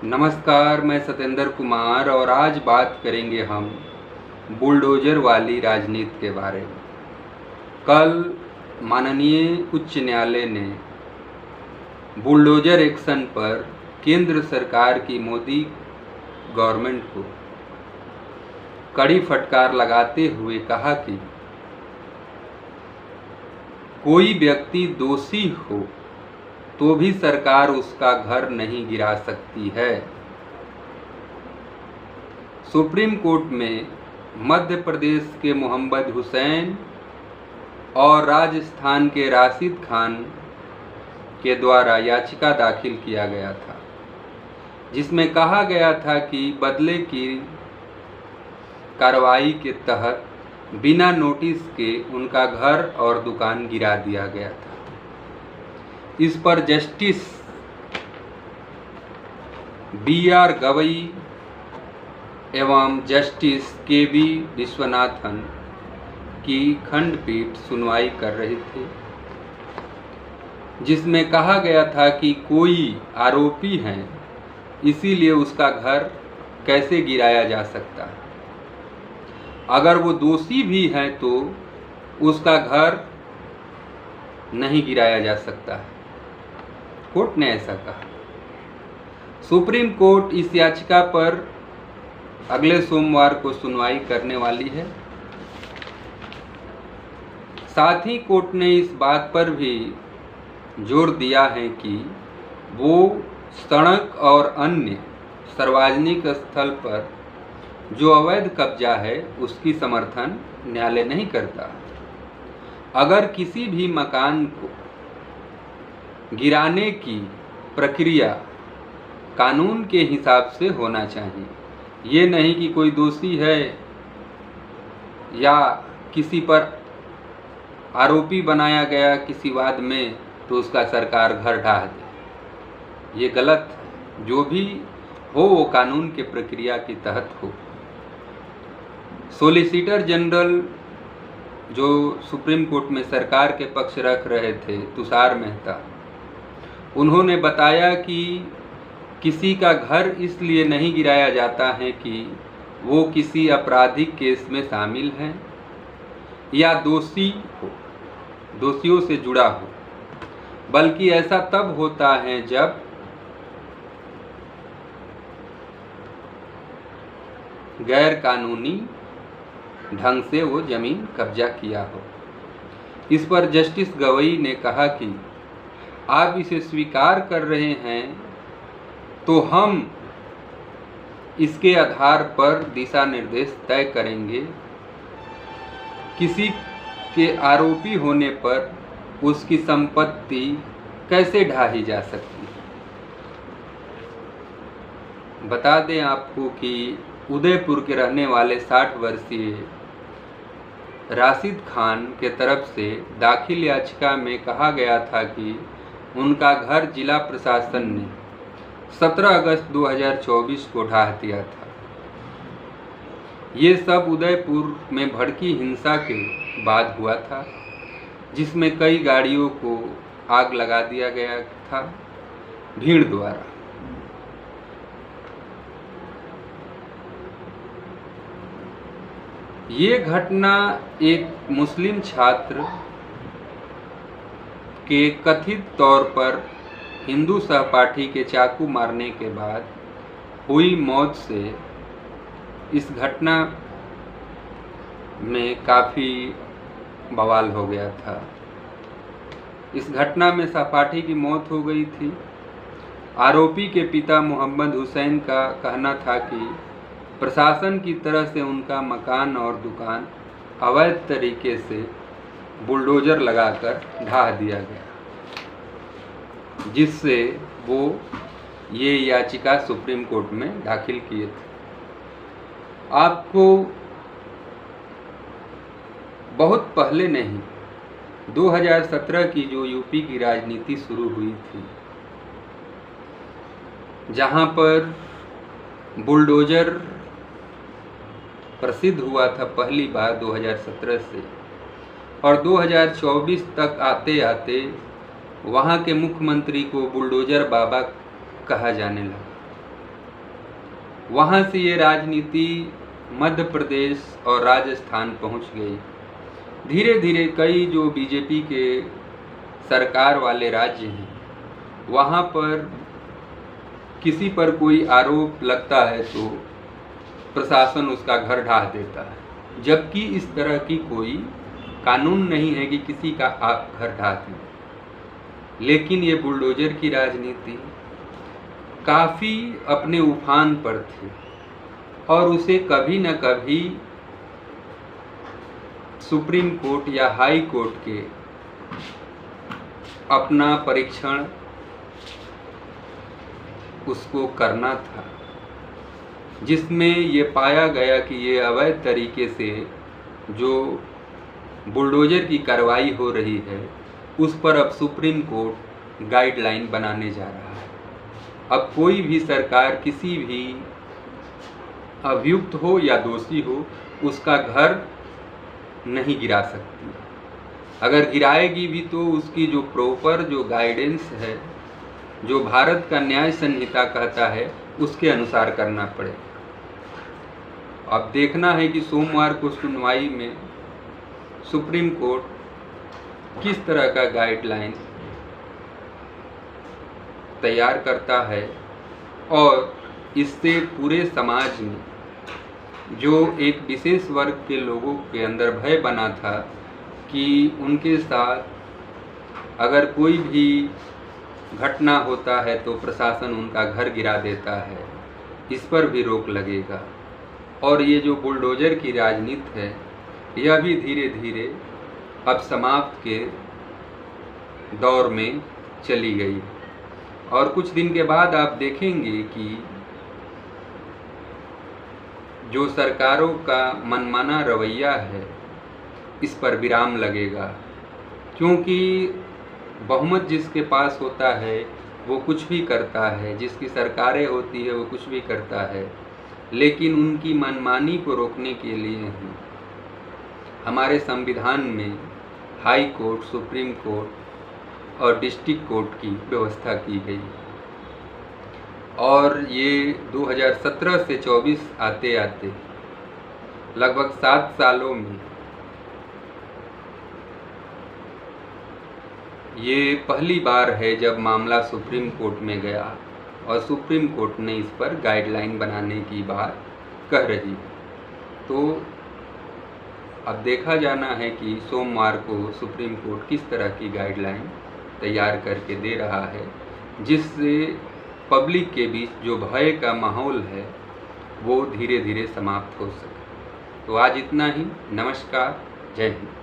नमस्कार, मैं सत्येंद्र कुमार और आज बात करेंगे हम बुलडोज़र वाली राजनीति के बारे में। कल माननीय उच्च न्यायालय ने बुलडोज़र एक्शन पर केंद्र सरकार की मोदी गवर्नमेंट को कड़ी फटकार लगाते हुए कहा कि कोई व्यक्ति दोषी हो तो भी सरकार उसका घर नहीं गिरा सकती है। सुप्रीम कोर्ट में मध्य प्रदेश के मोहम्मद हुसैन और राजस्थान के राशिद खान के द्वारा याचिका दाखिल किया गया था, जिसमें कहा गया था कि बदले की कार्रवाई के तहत बिना नोटिस के उनका घर और दुकान गिरा दिया गया था। इस पर जस्टिस बी.आर. गवई एवं जस्टिस के.बी. विश्वनाथन की खंडपीठ सुनवाई कर रही थी, जिसमें कहा गया था कि कोई आरोपी है, इसीलिए उसका घर कैसे गिराया जा सकता है। अगर वो दोषी भी है तो उसका घर नहीं गिराया जा सकता है। कोर्ट ने ऐसा कहा। सुप्रीम कोर्ट इस याचिका पर अगले सोमवार को सुनवाई करने वाली है। साथ ही कोर्ट ने इस बात पर भी जोर दिया है कि वो सड़क और अन्य सार्वजनिक स्थल पर जो अवैध कब्जा है उसकी समर्थन न्यायालय नहीं करता। अगर किसी भी मकान को गिराने की प्रक्रिया कानून के हिसाब से होना चाहिए, ये नहीं कि कोई दोषी है या किसी पर आरोपी बनाया गया किसी वाद में तो उसका सरकार घर ढा दे। ये गलत है। जो भी हो वो कानून के प्रक्रिया के तहत हो। सॉलिसिटर जनरल जो सुप्रीम कोर्ट में सरकार के पक्ष रख रहे थे, तुषार मेहता, उन्होंने बताया कि किसी का घर इसलिए नहीं गिराया जाता है कि वो किसी आपराधिक केस में शामिल है या दोषी हो, दोषियों से जुड़ा हो, बल्कि ऐसा तब होता है जब गैर कानूनी ढंग से वो जमीन कब्जा किया हो। इस पर जस्टिस गवई ने कहा कि आप इसे स्वीकार कर रहे हैं तो हम इसके आधार पर दिशा निर्देश तय करेंगे। किसी के आरोपी होने पर उसकी संपत्ति कैसे ढाही जा सकती है। बता दें आपको कि उदयपुर के रहने वाले 60 वर्षीय राशिद खान के तरफ से दाखिल याचिका में कहा गया था कि उनका घर जिला प्रशासन ने 17 अगस्त 2024 को ढा दिया था। ये सब उदयपुर में भड़की हिंसा के बाद हुआ था, जिसमें कई गाड़ियों को आग लगा दिया गया था भीड़ द्वारा। ये घटना एक मुस्लिम छात्र के कथित तौर पर हिंदू सहपाठी के चाकू मारने के बाद हुई मौत से इस घटना में काफ़ी बवाल हो गया था। इस घटना में सहपाठी की मौत हो गई थी। आरोपी के पिता मोहम्मद हुसैन का कहना था कि प्रशासन की तरफ से उनका मकान और दुकान अवैध तरीके से बुलडोज़र लगाकर ढा दिया गया, जिससे वो ये याचिका सुप्रीम कोर्ट में दाखिल किए थे। आपको बहुत पहले नहीं, 2017 की जो यूपी की राजनीति शुरू हुई थी, जहां पर बुलडोज़र प्रसिद्ध हुआ था पहली बार 2017 से, और 2024 तक आते आते वहाँ के मुख्यमंत्री को बुलडोज़र बाबा कहा जाने लगा। वहाँ से ये राजनीति मध्य प्रदेश और राजस्थान पहुँच गई। धीरे धीरे कई जो बीजेपी के सरकार वाले राज्य हैं, वहाँ पर किसी पर कोई आरोप लगता है तो प्रशासन उसका घर ढा देता है, जबकि इस तरह की कोई कानून नहीं है कि किसी का आप घर ढा दें। लेकिन ये बुलडोजर की राजनीति काफ़ी अपने उफान पर थी और उसे कभी न कभी सुप्रीम कोर्ट या हाई कोर्ट के अपना परीक्षण उसको करना था, जिसमें ये पाया गया कि ये अवैध तरीके से जो बुलडोजर की कार्रवाई हो रही है उस पर अब सुप्रीम कोर्ट गाइडलाइन बनाने जा रहा है। अब कोई भी सरकार किसी भी अभियुक्त हो या दोषी हो उसका घर नहीं गिरा सकती। अगर गिराएगी भी तो उसकी जो प्रॉपर जो गाइडेंस है, जो भारत का न्याय संहिता कहता है, उसके अनुसार करना पड़ेगा। अब देखना है कि सोमवार को सुनवाई में सुप्रीम कोर्ट किस तरह का गाइडलाइन तैयार करता है और इससे पूरे समाज में जो एक विशेष वर्ग के लोगों के अंदर भय बना था कि उनके साथ अगर कोई भी घटना होता है तो प्रशासन उनका घर गिरा देता है, इस पर भी रोक लगेगा। और ये जो बुलडोजर की राजनीति है यह भी धीरे धीरे अब समाप्त के दौर में चली गई। और कुछ दिन के बाद आप देखेंगे कि जो सरकारों का मनमाना रवैया है इस पर विराम लगेगा, क्योंकि बहुमत जिसके पास होता है वो कुछ भी करता है, जिसकी सरकारें होती है वो कुछ भी करता है। लेकिन उनकी मनमानी को रोकने के लिए ही हमारे संविधान में हाई कोर्ट, सुप्रीम कोर्ट और डिस्ट्रिक्ट कोर्ट की व्यवस्था की गई। और ये 2017 से 24 आते आते लगभग 7 सालों में ये पहली बार है जब मामला सुप्रीम कोर्ट में गया और सुप्रीम कोर्ट ने इस पर गाइडलाइन बनाने की बात कह रही है। तो अब देखा जाना है कि सोमवार को सुप्रीम कोर्ट किस तरह की गाइडलाइन तैयार करके दे रहा है, जिससे पब्लिक के बीच जो भय का माहौल है वो धीरे धीरे समाप्त हो सके। तो आज इतना ही। नमस्कार, जय हिंद।